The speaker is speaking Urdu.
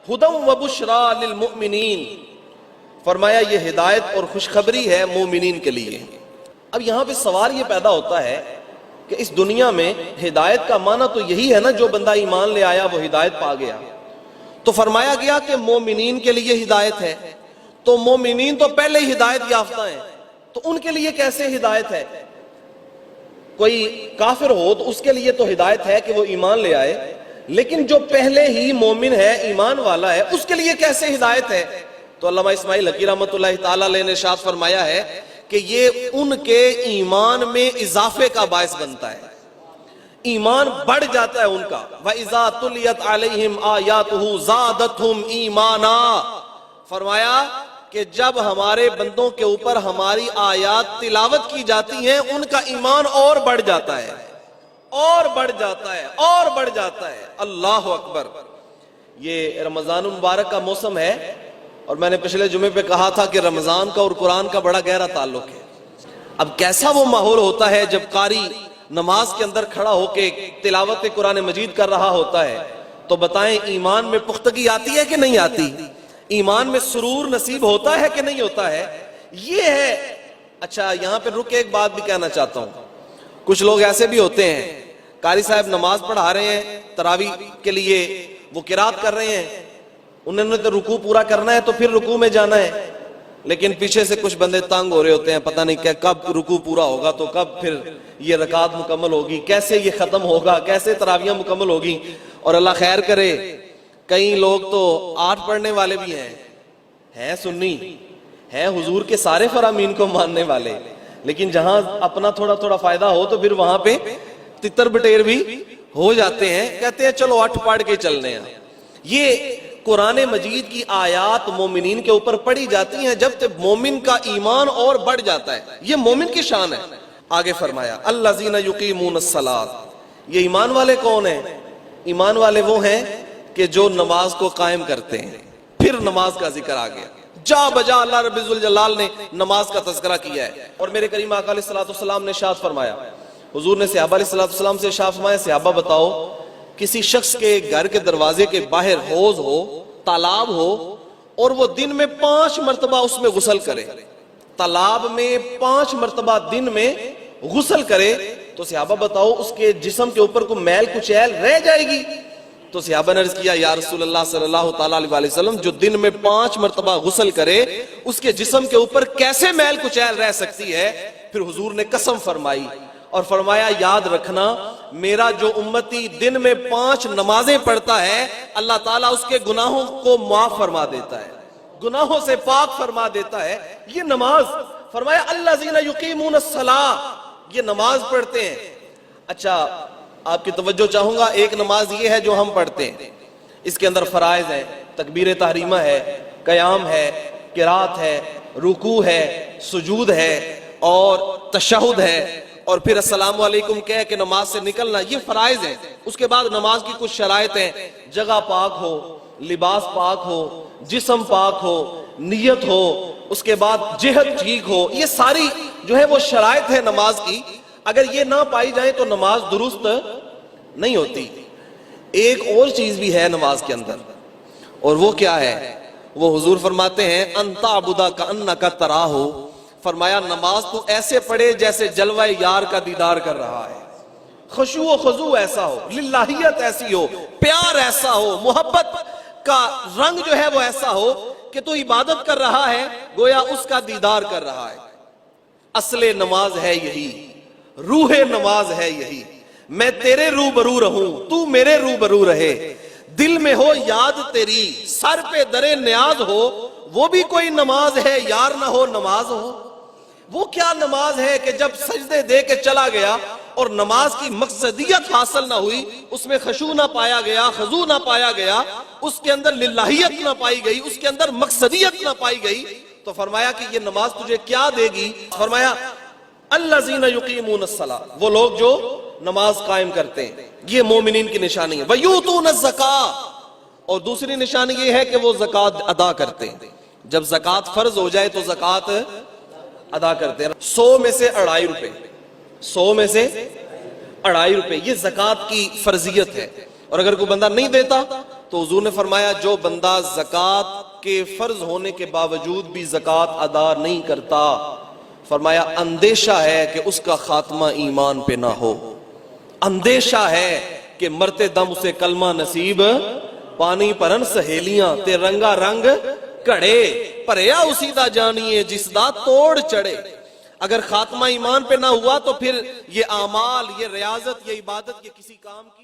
ہدی و بشری للمؤمنین، فرمایا یہ ہدایت اور خوشخبری ہے مومنین کے لیے۔ اب یہاں پہ سوال یہ پیدا ہوتا ہے کہ اس دنیا میں ہدایت کا معنی تو یہی ہے نا، جو بندہ ایمان لے آیا وہ ہدایت پا گیا۔ تو فرمایا گیا کہ مومنین کے لیے ہدایت ہے، تو مومنین تو پہلے ہی ہدایت یافتہ ہیں، تو ان کے لیے کیسے ہدایت ہے؟ کوئی کافر ہو تو اس کے لیے تو ہدایت ہے کہ وہ ایمان لے آئے، لیکن جو پہلے ہی مومن ہے، ایمان والا ہے، اس کے لیے کیسے ہدایت ہے؟ تو علامہ اسماعیل حقی رحمۃ اللہ تعالیٰ علیہ نے ارشاد فرمایا ہے کہ یہ ان کے ایمان میں اضافے کا باعث بنتا ہے، ایمان بڑھ جاتا ہے ان کا۔ وَإِذَا تُلِيَتْ عَلَيْهِمْ آيَاتُهُ زَادَتْهُمْ ایمانا، فرمایا کہ جب ہمارے بندوں کے اوپر ہماری آیات تلاوت کی جاتی ہیں ان کا ایمان اور بڑھ جاتا ہے، اور بڑھ جاتا ہے، اور بڑھ جاتا ہے۔ اللہ اکبر۔ یہ رمضان المبارک کا موسم ہے، اور میں نے پچھلے جمعے پہ کہا تھا کہ رمضان کا اور قرآن کا بڑا گہرا تعلق ہے۔ اب کیسا وہ ماحول ہوتا ہے جب قاری نماز کے اندر کھڑا ہو کے تلاوت قرآن مجید کر رہا ہوتا ہے، تو بتائیں ایمان میں پختگی آتی ہے کہ نہیں آتی؟ ایمان میں سرور نصیب ہوتا ہے کہ نہیں ہوتا ہے؟ یہ ہے۔ اچھا یہاں پہ رک کے ایک بات بھی کہنا چاہتا ہوں، کچھ لوگ ایسے بھی ہوتے ہیں، قاری صاحب نماز پڑھا رہے ہیں تراویح کے لیے، وہ قرات کر رہے ہیں، انہوں نے تو رکوع پورا کرنا ہے تو پھر رکوع میں جانا ہے، لیکن پیچھے سے کچھ بندے تنگ ہو رہے ہوتے ہیں، پتہ نہیں کہ کب رکوع پورا ہوگا تو کب پھر یہ رکعت مکمل ہوگی، کیسے یہ ختم ہوگا، کیسے تراویحیں مکمل ہوگی۔ اور اللہ خیر کرے، کئی لوگ تو 8 پڑھنے والے بھی ہیں سنی، ہیں حضور کے سارے فرامین کو ماننے والے، لیکن جہاں اپنا تھوڑا تھوڑا فائدہ ہو تو پھر وہاں پہ تتر بٹیر بھی ہو جاتے ہیں، کہتے ہیں چلو 8 پڑھ کے چلنے ہیں۔ یہ قرآن مجید کی آیات مومنین کے اوپر پڑھی جاتی ہیں جب تک مومن کا ایمان اور بڑھ جاتا ہے، یہ مومن کی شان ہے۔ آگے فرمایا الذین یقیمون الصلاۃ، یہ ایمان والے کون ہیں؟ ایمان والے وہ ہیں کہ جو نماز کو قائم کرتے ہیں۔ پھر نماز کا ذکر آ گیا، جا بجا اللہ رب الجلال نے نماز کا تذکرہ کیا ہے۔ اور میرے کریم آقا علیہ الصلوۃ والسلام نے ارشاد فرمایا، حضور نے صحابہ علیہ الصلوۃ والسلام سے ارشاد فرمایا، صحابہ بتاؤ کسی شخص کے گھر کے دروازے کے باہر حوض ہو، تالاب ہو، اور وہ دن میں 5 مرتبہ اس میں غسل کرے، تالاب میں 5 مرتبہ دن میں غسل کرے، تو صحابہ بتاؤ اس کے جسم کے اوپر کوئی میل کچیل رہ جائے گی؟ تو صحابہ نے عرض کیا یا رسول اللہ صلی اللہ تعالیٰ علیہ وسلم، جو دن میں 5 مرتبہ غسل کرے اس کے جسم کے اوپر کیسے میل کچیل رہ سکتی ہے؟ پھر حضور نے قسم فرمائی اور فرمایا یاد رکھنا میرا جو امتی دن میں 5 نمازیں پڑھتا ہے اللہ تعالیٰ اس کے گناہوں کو معاف فرما دیتا ہے، گناہوں سے پاک فرما دیتا ہے۔ یہ نماز، فرمایا الذین یقیمون الصلاۃ، یہ نماز پڑھتے ہیں۔ اچھا آپ کی توجہ چاہوں گا، ایک نماز یہ ہے جو ہم پڑھتے ہیں، اس کے اندر فرائض ہے، تکبیر تحریمہ ہے، قیام ہے، قرات ہے، رکوع ہے، سجود ہے اور تشہد ہے، اور پھر السلام علیکم کہہ کے نماز سے نکلنا، یہ فرائض ہیں۔ اس کے بعد نماز کی کچھ شرائط ہیں، جگہ پاک ہو، لباس پاک ہو، جسم پاک ہو، نیت ہو، اس کے بعد جہت ٹھیک ہو، یہ ساری جو ہے وہ شرائط ہے نماز کی۔ اگر یہ نہ پائی جائے تو نماز درست نہیں ہوتی۔ ایک اور چیز بھی ہے نماز کے اندر، اور وہ کیا ہے؟ وہ حضور فرماتے ہیں ان تعبد کانک تراہ، فرمایا نماز تو ایسے پڑھے جیسے جلوہ یار کا دیدار کر رہا ہے، خشوع و خضوع ایسا ہو، للہیت ایسی ہو، پیار ایسا ہو، محبت کا رنگ جو ہے وہ ایسا ہو کہ تو عبادت کر رہا ہے گویا اس کا دیدار کر رہا ہے۔ اصل نماز ہے یہی، روح نماز ہے یہی، میں تیرے روبرو رہوں تو میرے روبرو رہے، دل میں ہو یاد تیری سر پہ درے نیاز ہو، وہ بھی کوئی نماز ہے یار نہ ہو نماز ہو۔ وہ کیا نماز ہے کہ جب سجدے دے کے چلا گیا اور نماز کی مقصدیت حاصل نہ ہوئی، اس میں خشوع نہ پایا گیا، خضوع نہ پایا گیا، اس کے اندر للہیت نہ پائی گئی، اس کے اندر مقصدیت نہ پائی گئی، تو فرمایا کہ یہ نماز تجھے کیا دے گی؟ فرمایا الذین یقیمون الصلاۃ، وہ لوگ جو نماز قائم کرتے ہیں، یہ مومنین کی نشانی ہے۔ ویؤتون الزکاۃ، اور دوسری نشانی یہ ہے کہ وہ زکوٰۃ ادا کرتے ہیں۔ جب زکوٰۃ فرض ہو جائے تو زکوٰۃ ادا کرتے ہیں۔ 100 میں سے 2.5 روپے، 100 میں سے 2.5 روپے، یہ زکوٰۃ کی فرضیت ہے، اور اگر کوئی بندہ نہیں دیتا تو حضور نے فرمایا جو بندہ زکوٰۃ کے فرض ہونے کے باوجود بھی زکوٰۃ ادا نہیں کرتا، فرمایا اندیشہ ہے کہ اس کا خاتمہ ایمان پہ نہ ہو، اندیشہ ہے کہ مرتے دم اسے کلمہ نصیب پانی پرن سہیلیاں تے رنگا رنگ کڑے پریا اسی دا جانیے جس دا توڑ چڑھے۔ اگر خاتمہ ایمان پہ نہ ہوا تو پھر یہ اعمال، یہ ریاضت، یہ عبادت، یہ کسی کام کی